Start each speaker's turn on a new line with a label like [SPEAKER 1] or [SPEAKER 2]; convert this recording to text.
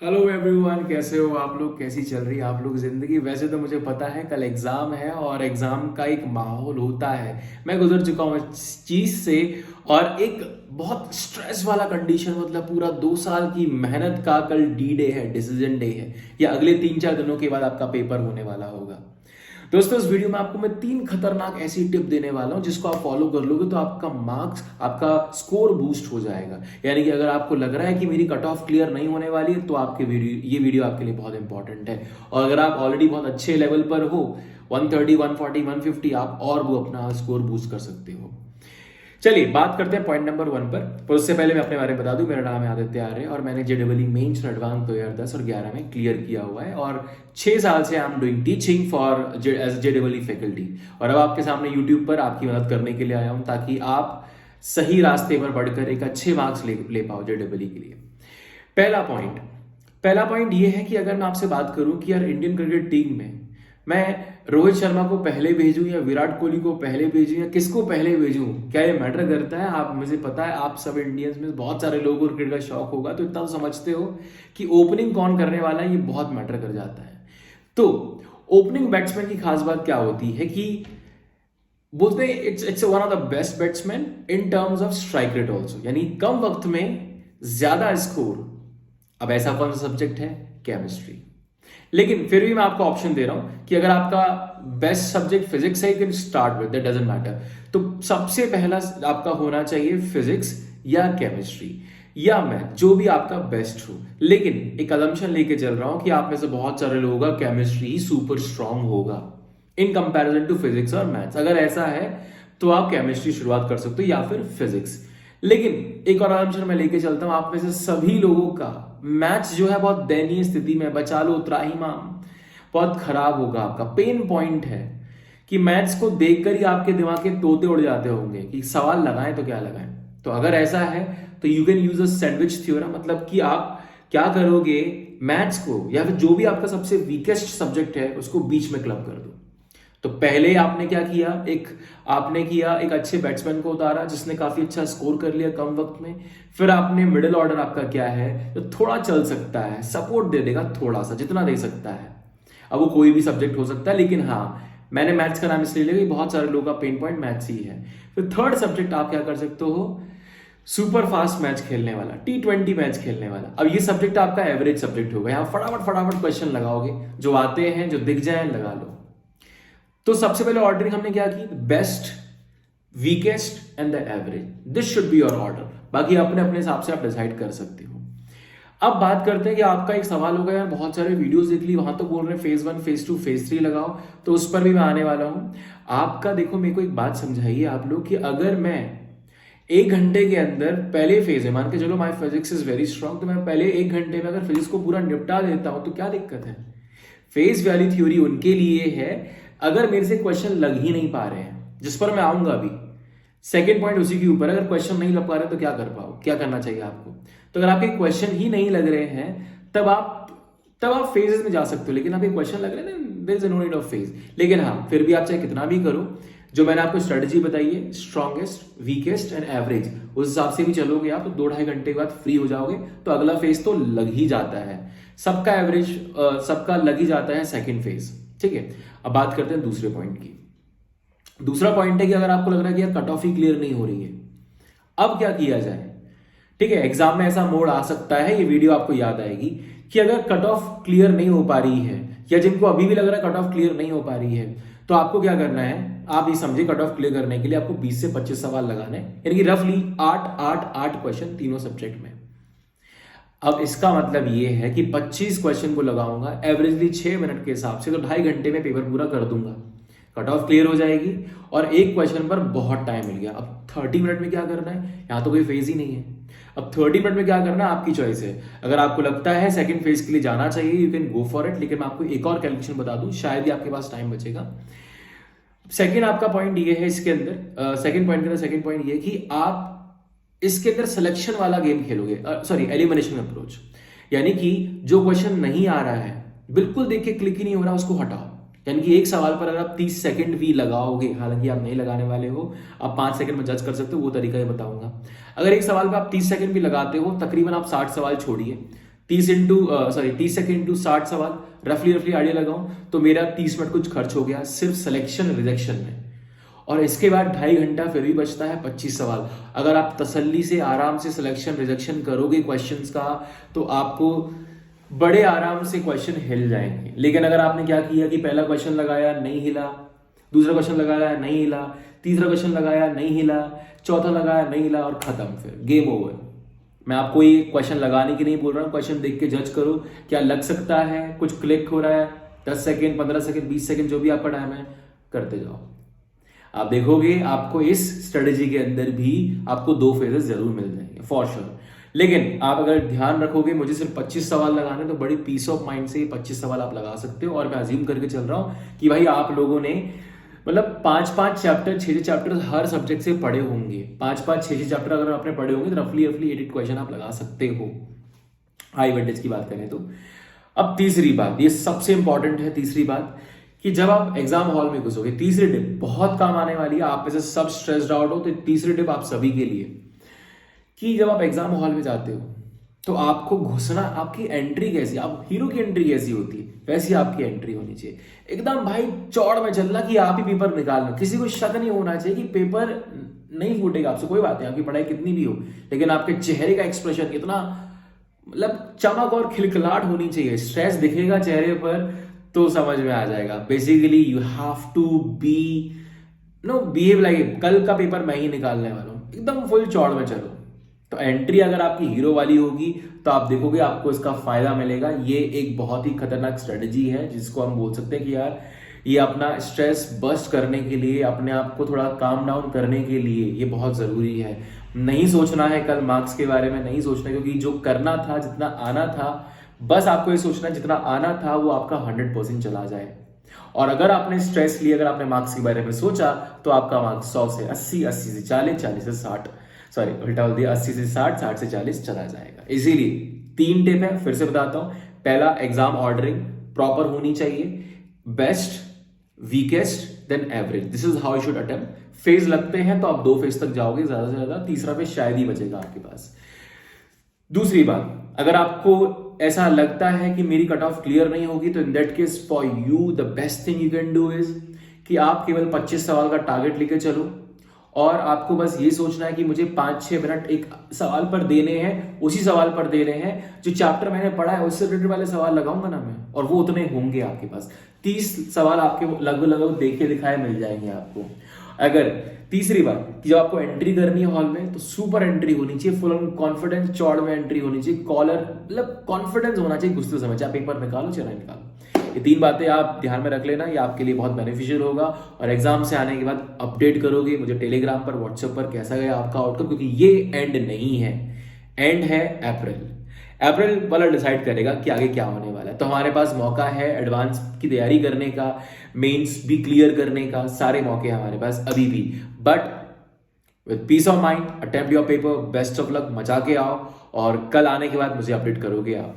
[SPEAKER 1] Hello everyone, कैसे हो आप लोग? कैसी चल रही है आप लोग जिंदगी? वैसे तो मुझे पता है कल एग्जाम है और एग्जाम का एक माहौल होता है। मैं गुजर चुका हूँ इस चीज से। और एक बहुत स्ट्रेस वाला कंडीशन, मतलब पूरा 2 साल की मेहनत का कल डी डे है, डिसीजन डे है, या अगले 3-4 दिनों के बाद आपका पेपर होने वाला होगा। दोस्तों, इस वीडियो में आपको मैं 3 खतरनाक ऐसी टिप देने वाला हूं जिसको आप फॉलो कर लोगे तो आपका मार्क्स, आपका स्कोर बूस्ट हो जाएगा। यानी कि अगर आपको लग रहा है कि मेरी कट ऑफ क्लियर नहीं होने वाली है तो आपके ये वीडियो आपके लिए बहुत इंपॉर्टेंट है। और अगर आप ऑलरेडी बहुत अच्छे लेवल पर हो, 130, 140, 150, आप और वो अपना स्कोर बूस्ट कर सकते हो। चलिए बात करते हैं पॉइंट नंबर 1 पर उससे पहले मैं अपने बारे में बता दूं, मेरा नाम है आदित्य आर्य और मैंने JEE मेंस एडवांस 2010 और 11 में क्लियर किया हुआ है। और 6 साल से I am doing teaching for as JEE faculty. और अब आपके सामने यूट्यूब पर आपकी मदद करने के लिए आया हूं ताकि आप सही रास्ते पर बढ़कर एक अच्छे मार्क्स ले पाओ JEE के लिए। पहला पॉइंट ये है कि अगर मैं आपसे बात करूं कि यार इंडियन क्रिकेट टीम में मैं रोहित शर्मा को पहले भेजूं या विराट कोहली को पहले भेजूं या किसको पहले भेजूं, क्या ये मैटर करता है? आप, मुझे पता है आप सब इंडियंस में बहुत सारे लोगों को क्रिकेट का शौक होगा, तो इतना तो समझते हो कि ओपनिंग कौन करने वाला है, ये बहुत मैटर कर जाता है। तो ओपनिंग बैट्समैन की खास बात क्या होती है कि बोलते हैं it's one of the best batsman in terms of strike rate also, यानी कम वक्त में ज्यादा स्कोर। अब ऐसा कौन सा सब्जेक्ट है? केमिस्ट्री। लेकिन फिर भी मैं आपको ऑप्शन दे रहा हूं कि अगर आपका बेस्ट सब्जेक्ट फिजिक्स है, you can start with, that doesn't matter. तो सबसे पहला आपका होना चाहिए फिजिक्स या केमिस्ट्री या मैथ, जो भी आपका बेस्ट हो। लेकिन एक अजम्पशन लेके चल रहा हूं कि आप में से बहुत सारे लोगों का केमिस्ट्री ही सुपर स्ट्रांग होगा इन कंपैरिजन टू फिजिक्स और मैथ्स। अगर ऐसा है तो आप केमिस्ट्री शुरुआत कर सकते हो या फिर फिजिक्स। लेकिन एक और आंसर मैं लेके चलता हूं, आप में से सभी लोगों का मैथ्स जो है बहुत दयनीय स्थिति में, बचा लो त्राहिमाम, बहुत खराब होगा। आपका पेन पॉइंट है कि मैथ्स को देखकर ही आपके दिमाग के तोते उड़ जाते होंगे कि सवाल लगाएं तो क्या लगाएं। तो अगर ऐसा है तो you can use a sandwich theorem, मतलब कि आप क्या करोगे, मैथ्स को या फिर जो भी आपका सबसे वीकेस्ट सब्जेक्ट है उसको बीच में क्लब कर दो। तो पहले आपने क्या किया, एक अच्छे बैट्समैन को उतारा जिसने काफी अच्छा स्कोर कर लिया कम वक्त में। फिर आपने मिडिल ऑर्डर आपका क्या है जो थोड़ा चल सकता है, सपोर्ट दे देगा थोड़ा सा, जितना दे सकता है। अब वो कोई भी सब्जेक्ट हो सकता है, लेकिन हाँ, मैंने मैथ्स का नाम इसलिए लिया कि बहुत सारे लोगों का पेन पॉइंट मैथ्स ही है। फिर थर्ड सब्जेक्ट आप क्या कर सकते हो, सुपर फास्ट मैच खेलने वाला, T20 मैच खेलने वाला। अब ये सब्जेक्ट आपका एवरेज सब्जेक्ट होगा, यहाँ फटाफट फटाफट क्वेश्चन लगाओगे, जो आते हैं जो दिख जाए लगा लो। तो सबसे पहले ऑर्डरिंग हमने क्या की, best, weakest and the average, this should be your order. बाकी अपने अपने हिसाब से आप डिसाइड कर सकते हो। अब बात करते हैं कि आपका एक सवाल होगा, यार बहुत सारे वीडियोस देख ली, वहां तो बोल रहे हैं फेज 1, फेज 2, फेज 3 लगाओ, तो उस पर भी मैं आने वाला हूं। आपका देखो, मेरे को एक बात समझाइए आप लोग कि अगर मैं 1 घंटे के अंदर पहले फेज है, मान के चलो माई फिजिक्स इज वेरी स्ट्रांग, तो मैं पहले 1 घंटे में अगर फिजिक्स को पूरा निपटा देता हूं तो क्या दिक्कत है? फेज वैल्यू थ्योरी उनके लिए है अगर मेरे से क्वेश्चन लग ही नहीं पा रहे हैं, जिस पर मैं आऊंगा अभी। सेकेंड पॉइंट उसी के ऊपर, अगर क्वेश्चन नहीं लग पा रहे तो क्या करना चाहिए आपको? तो अगर आपके क्वेश्चन ही नहीं लग रहे हैं तब आप फेजेस में जा सकते हो। लेकिन आपके क्वेश्चन लग रहे हैं ना, there is no need of phase. लेकिन हाँ, फिर भी आप चाहे कितना भी करो, जो मैंने आपको स्ट्रेटजी बताई है, स्ट्रॉन्गेस्ट, वीकेस्ट एंड एवरेज, उस हिसाब से भी चलोगे आप तो 2-2.5 घंटे के बाद फ्री हो जाओगे। तो अगला फेज तो लग ही जाता है, सबका एवरेज सबका लग ही जाता है सेकेंड फेज। ठीक है, अब बात करते हैं दूसरे पॉइंट की। दूसरा पॉइंट है कि अगर आपको लग रहा है कि यार कट ऑफ ही क्लियर नहीं हो रही है, अब क्या किया जाए? ठीक है, एग्जाम में ऐसा मोड आ सकता है, ये वीडियो आपको याद आएगी कि अगर कट ऑफ क्लियर नहीं हो पा रही है या जिनको अभी भी लग रहा है कट ऑफ क्लियर नहीं हो पा रही है, तो आपको क्या करना है, आप ये समझिए कट ऑफ क्लियर करने के लिए आपको 20 से 25 सवाल लगाने, यानी कि रफली 8 क्वेश्चन तीनों सब्जेक्ट में। अब इसका मतलब ये है कि 25 क्वेश्चन को लगाऊंगा एवरेजली 6 मिनट के हिसाब से, तो 2.5 घंटे में पेपर पूरा कर दूंगा, कट ऑफ क्लियर हो जाएगी और एक क्वेश्चन पर बहुत टाइम मिल गया। अब 30 मिनट में क्या करना है, यहां तो कोई फेज ही नहीं है। अब 30 मिनट में क्या करना है, आपकी चॉइस है। अगर आपको लगता है सेकंड फेज के लिए जाना चाहिए, you can go for it. लेकिन मैं आपको एक और कैलकुलेशन बता दूं, शायद ही आपके पास टाइम बचेगा। सेकंड आपका पॉइंट ये है इसके अंदर, सेकंड पॉइंट के अंदर सेकंड पॉइंट ये कि आप इसके अंदर सिलेक्शन वाला गेम खेलोगे, सॉरी एलिमिनेशन अप्रोच। यानी कि जो क्वेश्चन नहीं आ रहा है, बिल्कुल देख के क्लिक ही नहीं हो रहा, उसको हटाओ। यानी कि एक सवाल पर अगर आप 30 सेकंड भी लगाओगे, हालांकि आप नहीं लगाने वाले हो, आप 5 सेकंड में जज कर सकते हो, वो तरीका ही बताऊंगा। अगर एक सवाल पर आप 30 सेकंड भी लगाते हो, तकरीबन आप 60 सवाल छोड़िए, 30 सेकेंड इंटू 60 सवाल, रफली आइडिया लगाऊं तो मेरा 30 मिनट कुछ खर्च हो गया सिर्फ सिलेक्शन रिजेक्शन में। और इसके बाद 2.5 घंटा फिर भी बचता है 25 सवाल। अगर आप तसल्ली से आराम से सिलेक्शन रिजेक्शन करोगे क्वेश्चंस का तो आपको बड़े आराम से क्वेश्चन हिल जाएंगे। लेकिन अगर आपने क्या किया कि पहला क्वेश्चन लगाया नहीं हिला, दूसरा क्वेश्चन लगाया नहीं हिला, तीसरा क्वेश्चन लगाया नहीं हिला, चौथा लगाया नहीं हिला और खत्म, फिर गेम ओवर। मैं आपको ये क्वेश्चन लगाने की नहीं बोल रहा हूं, क्वेश्चन देख के जज करो क्या लग सकता है, कुछ क्लिक हो रहा है, 10 सेकेंड 15 सेकेंड 20 सेकेंड जो भी आपका टाइम है करते जाओ। आप देखोगे आपको इस स्ट्रेटेजी के अंदर भी आपको 2 फेजेस जरूर मिल जाएंगे फॉर श्योर। लेकिन आप अगर ध्यान रखोगे मुझे सिर्फ 25 सवाल लगाने, तो बड़ी पीस ऑफ माइंड से 25 सवाल आप लगा सकते हो। और मैं अज्यूम करके चल रहा हूं कि भाई आप लोगों ने मतलब 5-5 चैप्टर 6 चैप्टर हर सब्जेक्ट से पढ़े होंगे। 5-5 6 चैप्टर अगर आपने पढ़े होंगे तो रफली 8 क्वेश्चन आप लगा सकते हो हाई वेटेज की बात करें तो। अब तीसरी बात, ये सबसे इंपॉर्टेंट है, तीसरी बात कि जब आप एग्जाम हॉल में घुसोगे, तीसरी टिप बहुत काम आने वाली है। आप में से सब स्ट्रेस्ड आउट हो तो तीसरी टिप आप सभी के लिए कि जब आप एग्जाम हॉल में जाते हो तो आपको घुसना, आपकी एंट्री कैसी, आप हीरो की एंट्री कैसी होती है वैसी आपकी एंट्री होनी चाहिए। एकदम भाई चौड़ में चलना कि आप ही पेपर निकालना, किसी को शक नहीं होना चाहिए कि पेपर नहीं फूटेगा आपसे, कोई बात नहीं, आपकी पढ़ाई कितनी भी हो, लेकिन आपके चेहरे का एक्सप्रेशन इतना मतलब चमक और खिलखिलाहट होनी चाहिए। स्ट्रेस दिखेगा चेहरे पर तो समझ में आ जाएगा। Basically you have to be behave like कल का पेपर मैं ही निकालने वाला हूं, एकदम फुल चौड़ में चलो। तो एंट्री अगर आपकी हीरो वाली होगी तो आप देखोगे आपको इसका फायदा मिलेगा। ये एक बहुत ही खतरनाक स्ट्रेटजी है जिसको हम बोल सकते हैं कि यार ये अपना स्ट्रेस बस्ट करने के लिए, अपने आप को थोड़ा काम डाउन करने के लिए ये बहुत जरूरी है। नहीं सोचना है कल मार्क्स के बारे में, नहीं सोचना, क्योंकि जो करना था, जितना आना था, बस आपको ये सोचना जितना आना था वो आपका 100% चला जाए। और अगर आपने स्ट्रेस लिया, अगर आपने मार्क्स के बारे में सोचा तो आपका मार्क्स 100 से 80, 80 से 40, 40 से 60, सॉरी उल्टा बोल दिया, 80 से 60, 60 से 40 चला जाएगा। इसीलिए 3 टिप है, फिर से बताता हूं। पहला, एग्जाम ऑर्डरिंग प्रॉपर होनी चाहिए, best, weakest, then average, this is how you should attempt. Phase लगते हैं तो आप 2 फेज तक जाओगे ज्यादा से ज्यादा, तीसरा फेज शायद ही बचेगा आपके पास। दूसरी बात, अगर आपको ऐसा लगता है कि मेरी कट ऑफ क्लियर नहीं होगी तो in that case for you the best thing you can do is कि आप केवल 25 सवाल का टारगेट लेके चलो और आपको बस ये सोचना है कि मुझे 5-6 मिनट एक सवाल पर देने हैं, उसी सवाल पर देने हैं जो चैप्टर मैंने पढ़ा है उससे रिलेटेड वाले सवाल लगाऊंगा ना मैं, और वो उतने होंगे आपके पास। 30 सवाल आपके लगभग देखे दिखाए मिल जाएंगे आपको। अगर तीसरी बात कि जब आपको एंट्री करनी है हॉल में तो सुपर एंट्री होनी चाहिए, फुल ऑन कॉन्फिडेंस, चौड़ में एंट्री होनी चाहिए, कॉलर मतलब कॉन्फिडेंस होना चाहिए घुसते समय, चाहे पेपर निकालो चाहे नहीं निकालो। ये 3 बातें आप ध्यान में रख लेना, ये आपके लिए बहुत बेनिफिशियल होगा। और एग्जाम से आने के बाद अपडेट करोगे मुझे टेलीग्राम पर, व्हाट्सएप पर कैसा गया आपका आउटकम, क्योंकि ये एंड नहीं है, एंड है अप्रैल वाला डिसाइड करेगा कि आगे क्या होने वाला है। तो हमारे पास मौका है एडवांस की तैयारी करने का, मेंस भी क्लियर करने का, सारे मौके हमारे पास अभी भी। But with piece of mind attempt your paper, best of luck, मचा के आओ और कल आने के बाद मुझे अपडेट करोगे आप।